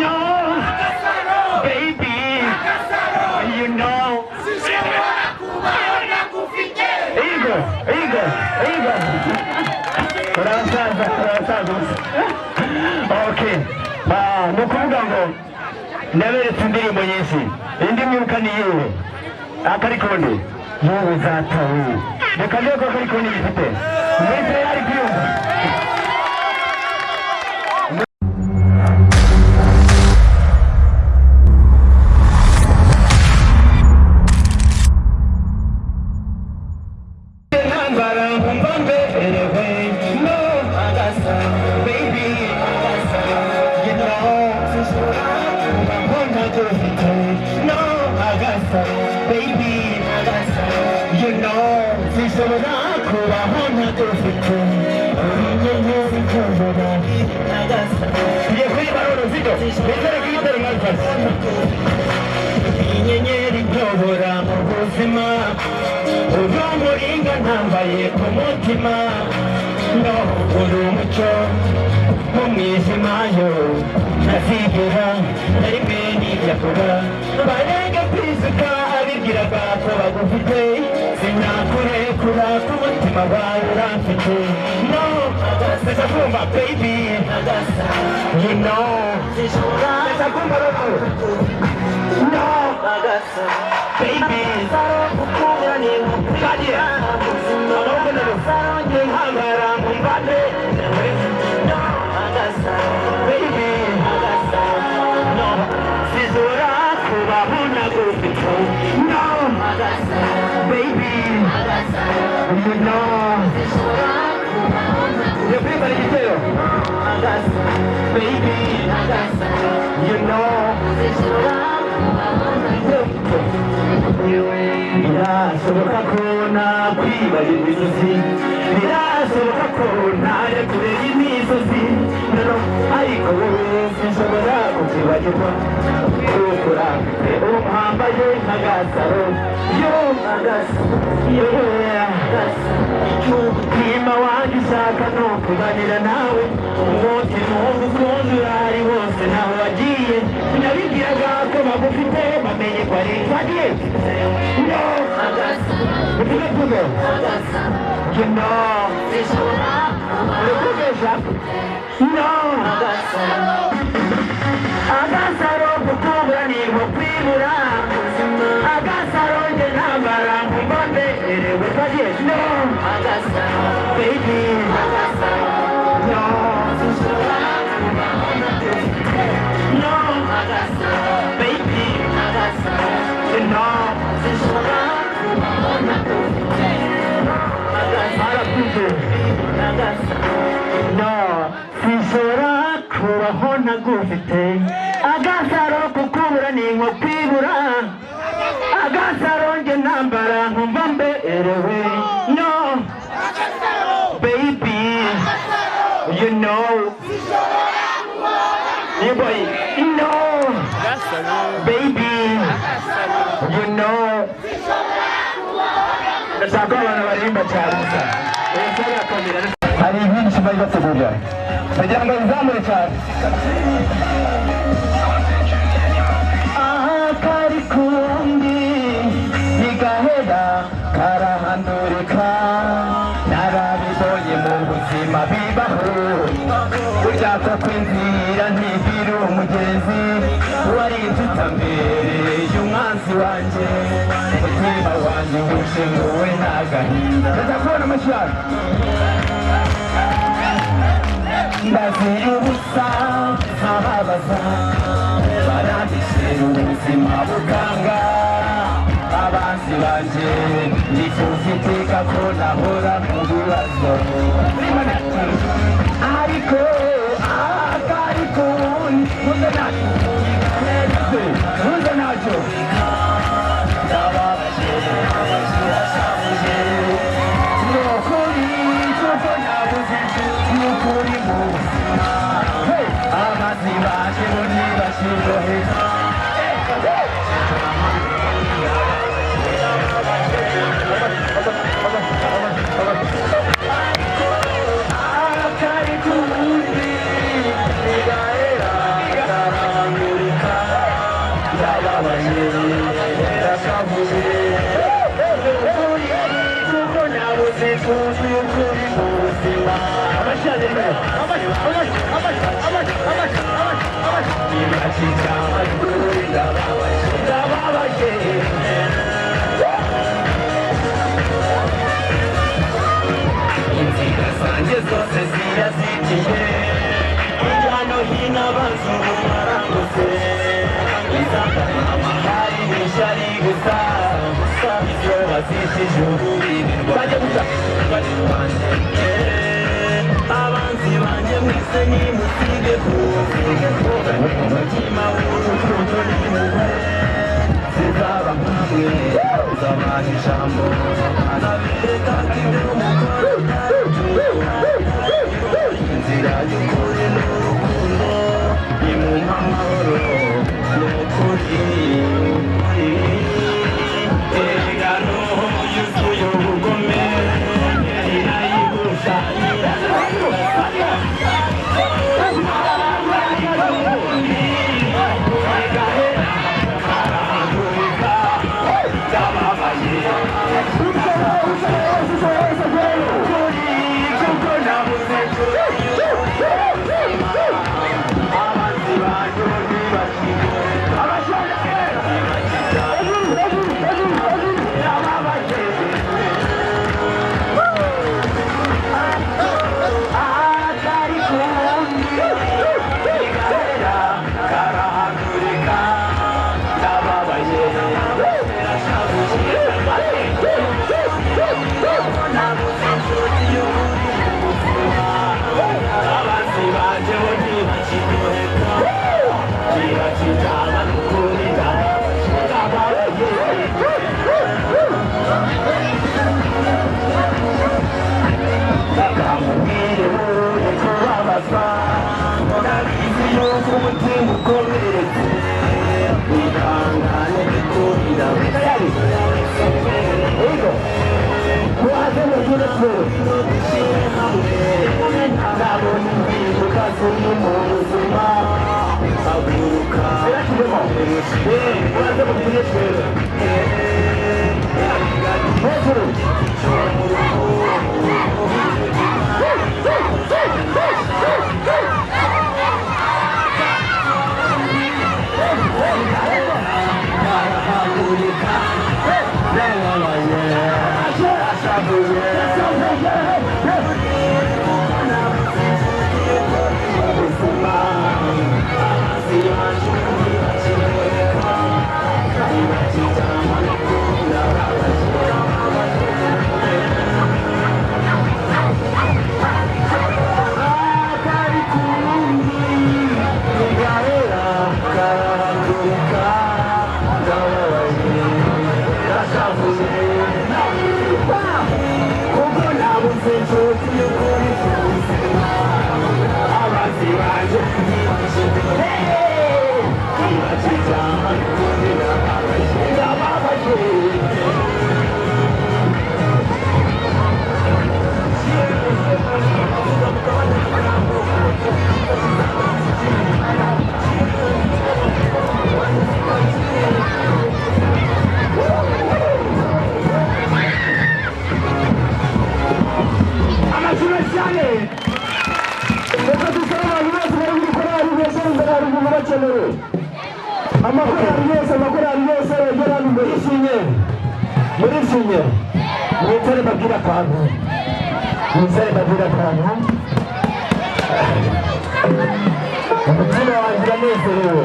No, baby, you know. Ego. Urasaza. Okay. Nukuvuga ngo ndaberetse indirimbo nyinshi. Indi myuka ni yewe. Akarikondi. Yewe zatawe. Reka leo kwa akarikondi gifite. Mwese yari kuyumva. Inyenyeri ntobora mu buzima urumuringa ntambaye ku mutima no uri umucyo mu mwijima yo ntazigera na rimwe n'ibyakora barenge kwisuka abibwiraga ko bagufite sinakurekura ku mutima wawe uramfite no ndashaka kumva baby you know ndashaka kumva no baby kadia anaokwenda hangara mumbane baby no sizora kubabona gufite no baby you know you feel like you do baby you know birashoboka ko nakwibagirwa inzozi birashoboka ko najya kure y'imisozi ariko wowe sinshobora kukwibagirwa kuko urafite umpambaye nk'agasaro umutima wanjye ushaka no kuganira nawe umutima w'ubukunzi urahari wose ntaho wagiye nabibwiraga ko bagufite bamenye ko ari bagiye you know agasaro kukubura ni nko kwibura agasaro nge nambara nkumva mberewe kagiye no baby no baby no sinshobora kubaho ntagufite agasaro kukubura ni nko kwibura agasaro nge nambara nkumva mberewe no baby you know boy no baby you know ndashaka abantu baririmba cyane gusa hari byinshi bari bategura kugira ngo bizamure cyane aha kari kundi ntigahera karahandurika narabibonye mu buzima bibaho burya ko kwinzira ntigira umugenzi wari inzitambereye umwanzi wanjye umutima wanjye ushenguwe n'agahinda ndaza kubona amashyaka ndazira ubusa nkababaza barandishira ubuzima bukanga abanzi banjye ndifuza iteka ko nahora mu bibazo ariko ntuze nacyo ndababaje abashabuze ni ukuri kuko nabuze ni ukuri mu buzima abanzi banjye bo ntibashiroheza zanjye zose zirazitiye hirya no hino abazungu barangose hari n'ishyari gusa ibyo bazishije urubinirwa abanzi banjye mwese nimusige umutima w'urukundo n'impuhwe zizaba nkamwe zabaha ijambo nabereka ko ibyo umukora inzira y'ukuri n'urukundo imumpa amahoro n'ukuri erigano yuzuye ubugome irayigusha amakorali yose yagera muri sinye mwitare babwira akantu umutima wanjye uranezerewe